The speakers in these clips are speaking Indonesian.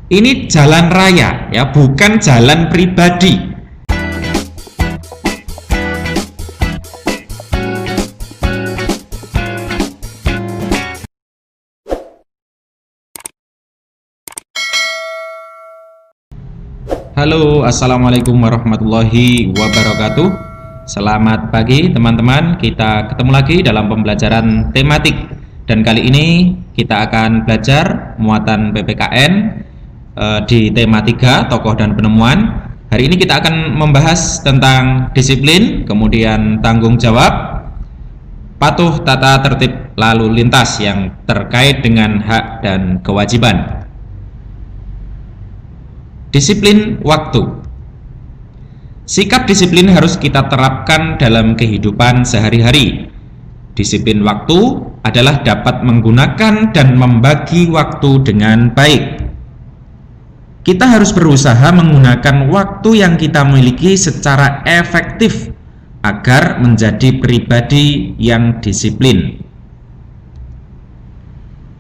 Ini jalan raya ya, bukan jalan pribadi. Halo, assalamualaikum warahmatullahi wabarakatuh. Selamat pagi teman-teman, kita ketemu lagi dalam pembelajaran tematik. Dan kali ini kita akan belajar muatan PPKN di tema 3, tokoh dan penemuan. Hari ini kita akan membahas tentang disiplin, kemudian tanggung jawab, patuh tata tertib lalu lintas yang terkait dengan hak dan kewajiban. Disiplin waktu. Sikap disiplin harus kita terapkan dalam kehidupan sehari-hari. Disiplin waktu adalah dapat menggunakan dan membagi waktu dengan baik. Kita harus berusaha menggunakan waktu yang kita miliki secara efektif agar menjadi pribadi yang disiplin.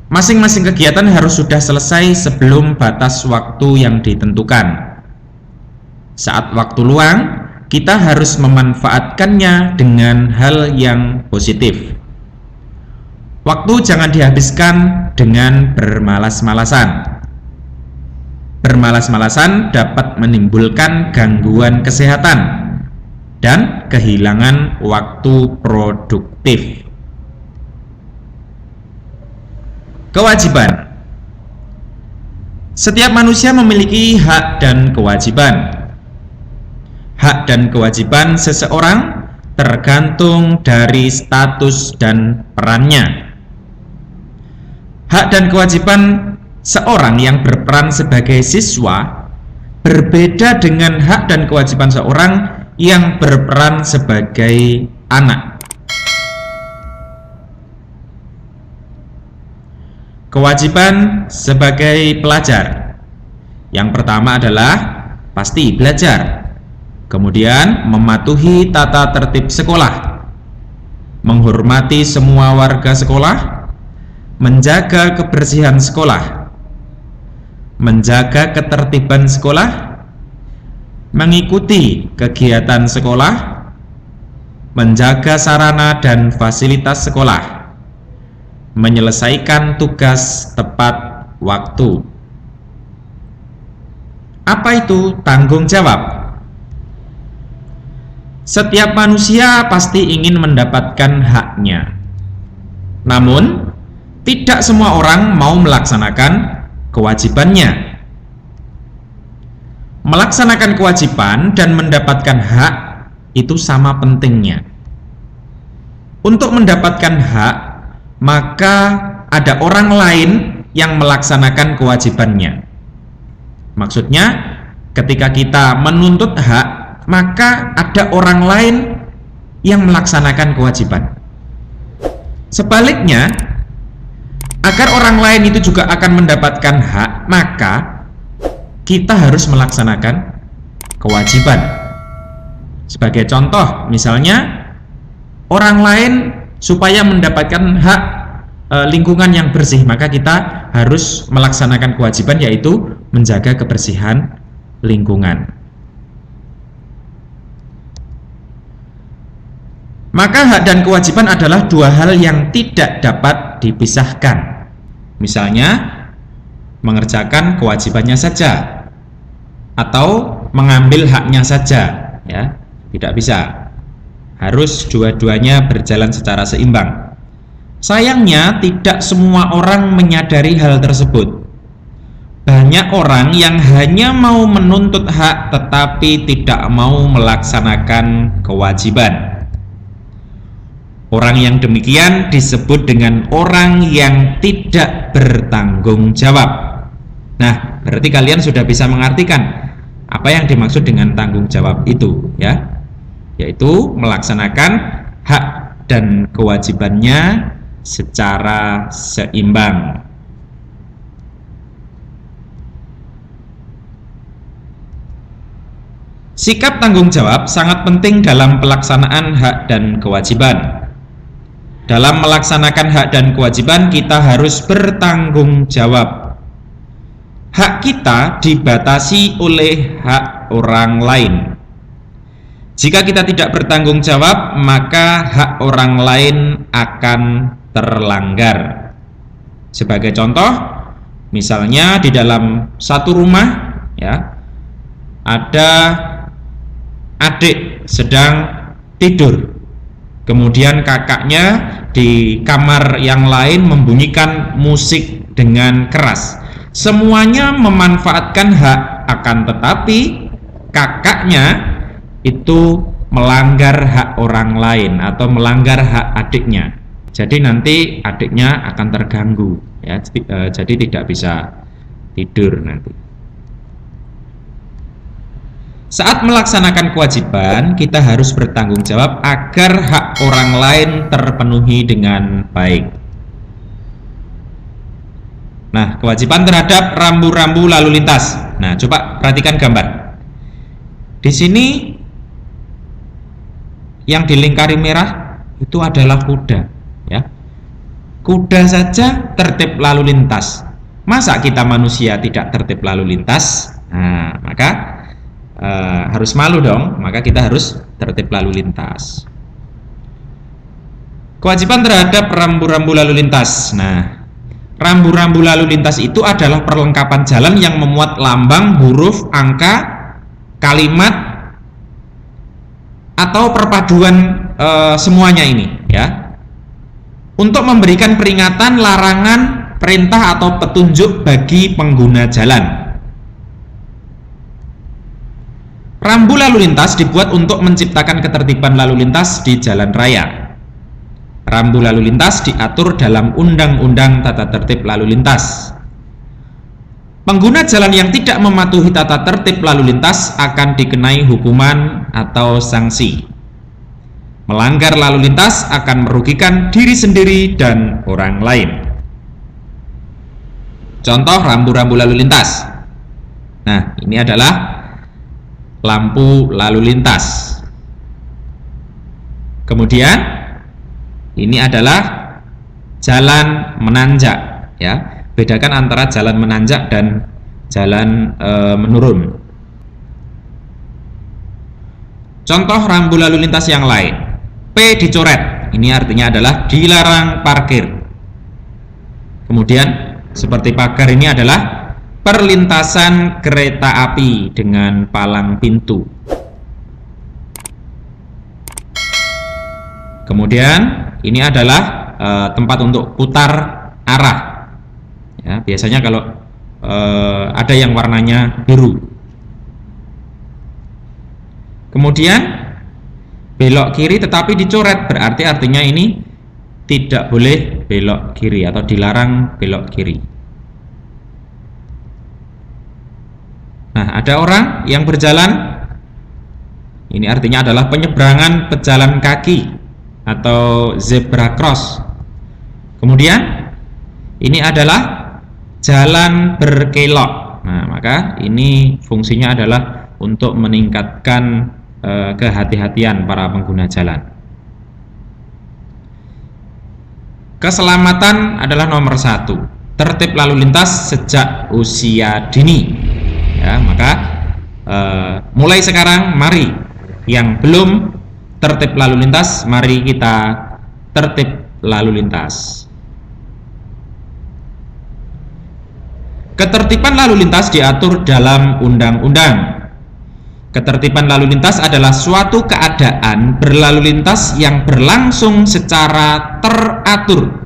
Masing-masing kegiatan harus sudah selesai sebelum batas waktu yang ditentukan. Saat waktu luang, kita harus memanfaatkannya dengan hal yang positif. Waktu jangan dihabiskan dengan bermalas-malasan. Bermalas-malasan dapat menimbulkan gangguan kesehatan dan kehilangan waktu produktif. Kewajiban. Setiap manusia memiliki hak dan kewajiban. Hak dan kewajiban seseorang tergantung dari status dan perannya. Hak dan kewajiban seorang yang berperan sebagai siswa berbeda dengan hak dan kewajiban seorang yang berperan sebagai anak. Kewajiban sebagai pelajar. Yang pertama adalah pasti belajar. Kemudian mematuhi tata tertib sekolah. Menghormati semua warga sekolah. Menjaga kebersihan sekolah. Menjaga ketertiban sekolah. Mengikuti kegiatan sekolah. Menjaga sarana dan fasilitas sekolah. Menyelesaikan tugas tepat waktu. Apa itu tanggung jawab? Setiap manusia pasti ingin mendapatkan haknya. Namun, tidak semua orang mau melaksanakan kewajibannya. Melaksanakan kewajiban dan mendapatkan hak itu sama pentingnya. Untuk mendapatkan hak, maka ada orang lain yang melaksanakan kewajibannya. Maksudnya, ketika kita menuntut hak, maka ada orang lain yang melaksanakan kewajiban. Sebaliknya, agar orang lain itu juga akan mendapatkan hak, maka kita harus melaksanakan kewajiban. Sebagai contoh, misalnya orang lain supaya mendapatkan hak lingkungan yang bersih, maka kita harus melaksanakan kewajiban, yaitu menjaga kebersihan lingkungan. Maka hak dan kewajiban adalah dua hal yang tidak dapat dipisahkan. Misalnya, mengerjakan kewajibannya saja atau mengambil haknya saja, ya, tidak bisa. Harus dua-duanya berjalan secara seimbang. Sayangnya tidak semua orang menyadari hal tersebut. Banyak orang yang hanya mau menuntut hak tetapi tidak mau melaksanakan kewajiban. Orang yang demikian disebut dengan orang yang tidak bertanggung jawab. Nah, berarti kalian sudah bisa mengartikan apa yang dimaksud dengan tanggung jawab itu, ya, yaitu melaksanakan hak dan kewajibannya secara seimbang. Sikap tanggung jawab sangat penting dalam pelaksanaan hak dan kewajiban. Dalam melaksanakan hak dan kewajiban, kita harus bertanggung jawab. hak kita dibatasi oleh hak orang lain. Jika kita tidak bertanggung jawab, maka hak orang lain akan terlanggar. Sebagai contoh, misalnya di dalam satu rumah, ya, ada adik sedang tidur, kemudian kakaknya di kamar yang lain membunyikan musik dengan keras. Semuanya memanfaatkan hak, akan tetapi kakaknya itu melanggar hak orang lain atau melanggar hak adiknya. Jadi nanti adiknya akan terganggu, ya, jadi tidak bisa tidur nanti. Saat melaksanakan kewajiban, kita harus bertanggung jawab agar hak orang lain terpenuhi dengan baik. Nah, kewajiban terhadap rambu-rambu lalu lintas. Nah, coba perhatikan gambar. Di sini yang dilingkari merah itu adalah kuda. Ya, kuda saja tertib lalu lintas. Masa kita manusia tidak tertib lalu lintas? Nah, maka harus malu dong. Maka kita harus tertib lalu lintas. Kewajiban terhadap rambu-rambu lalu lintas. Nah, rambu-rambu lalu lintas itu adalah perlengkapan jalan yang memuat lambang, huruf, angka, kalimat, atau perpaduan semuanya ini, ya, untuk memberikan peringatan, larangan, perintah atau petunjuk bagi pengguna jalan. Rambu lalu lintas dibuat untuk menciptakan ketertiban lalu lintas di jalan raya. Rambu lalu lintas diatur dalam Undang-Undang Tata Tertib Lalu Lintas. Pengguna jalan yang tidak mematuhi tata tertib lalu lintas akan dikenai hukuman atau sanksi. Melanggar lalu lintas akan merugikan diri sendiri dan orang lain. Contoh rambu-rambu lalu lintas. Nah, ini adalah lampu lalu lintas. Kemudian ini adalah jalan menanjak, ya. Bedakan antara jalan menanjak dan jalan menurun. Contoh rambu lalu lintas yang lain. P dicoret, ini artinya adalah dilarang parkir. Kemudian seperti pagar ini adalah perlintasan kereta api dengan palang pintu. Kemudian ini adalah tempat untuk putar arah. Ya, biasanya kalau ada yang warnanya biru. Kemudian belok kiri tetapi dicoret, berarti artinya ini tidak boleh belok kiri atau dilarang belok kiri. Nah, ada orang yang berjalan, ini artinya adalah penyeberangan pejalan kaki atau zebra cross. Kemudian ini adalah jalan berkelok. Nah, maka ini fungsinya adalah untuk meningkatkan kehati-hatian para pengguna jalan. Keselamatan adalah nomor 1. Tertib lalu lintas sejak usia dini. Ya, maka mulai sekarang mari yang belum tertib lalu lintas, mari kita tertib lalu lintas. Ketertiban lalu lintas diatur dalam undang-undang. Ketertiban lalu lintas adalah suatu keadaan berlalu lintas yang berlangsung secara teratur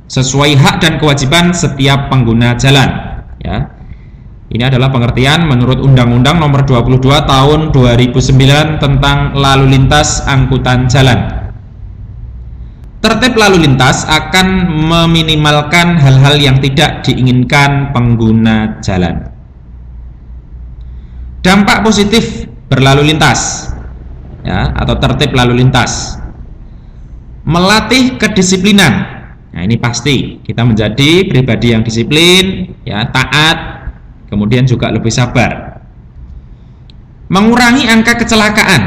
sesuai hak dan kewajiban setiap pengguna jalan. Ya, ini adalah pengertian menurut Undang-Undang Nomor 22 Tahun 2009 tentang Lalu Lintas Angkutan Jalan. Tertib lalu lintas akan meminimalkan hal-hal yang tidak diinginkan pengguna jalan. Dampak positif berlalu lintas, ya, atau tertib lalu lintas, melatih kedisiplinan. Nah, ini pasti kita menjadi pribadi yang disiplin, ya, taat, kemudian juga lebih sabar. Mengurangi angka kecelakaan,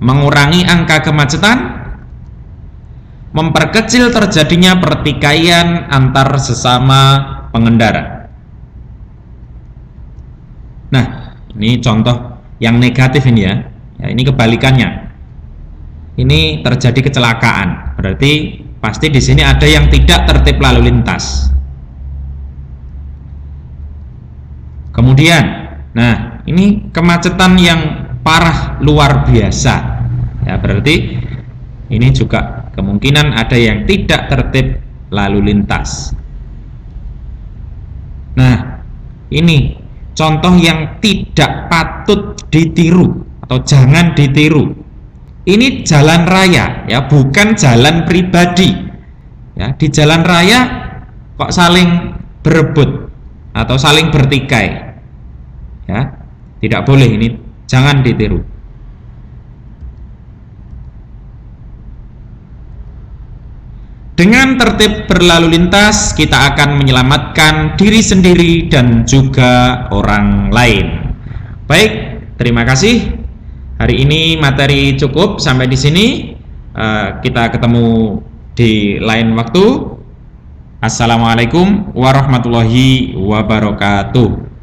mengurangi angka kemacetan, memperkecil terjadinya pertikaian antar sesama pengendara. Nah, ini contoh yang negatif ini ya. Ya, ini kebalikannya. Ini terjadi kecelakaan. Berarti pasti di sini ada yang tidak tertib lalu lintas. Kemudian, nah, ini kemacetan yang parah luar biasa. Ya, berarti ini juga kemungkinan ada yang tidak tertib lalu lintas. Nah, ini contoh yang tidak patut ditiru atau jangan ditiru. Ini jalan raya ya, bukan jalan pribadi. Ya, di jalan raya kok saling berebut atau saling bertikai. Ya, tidak boleh, ini jangan ditiru. Dengan tertib berlalu lintas, kita akan menyelamatkan diri sendiri dan juga orang lain. Baik, terima kasih. Hari ini materi cukup sampai di sini. Kita ketemu di lain waktu. Assalamualaikum warahmatullahi wabarakatuh.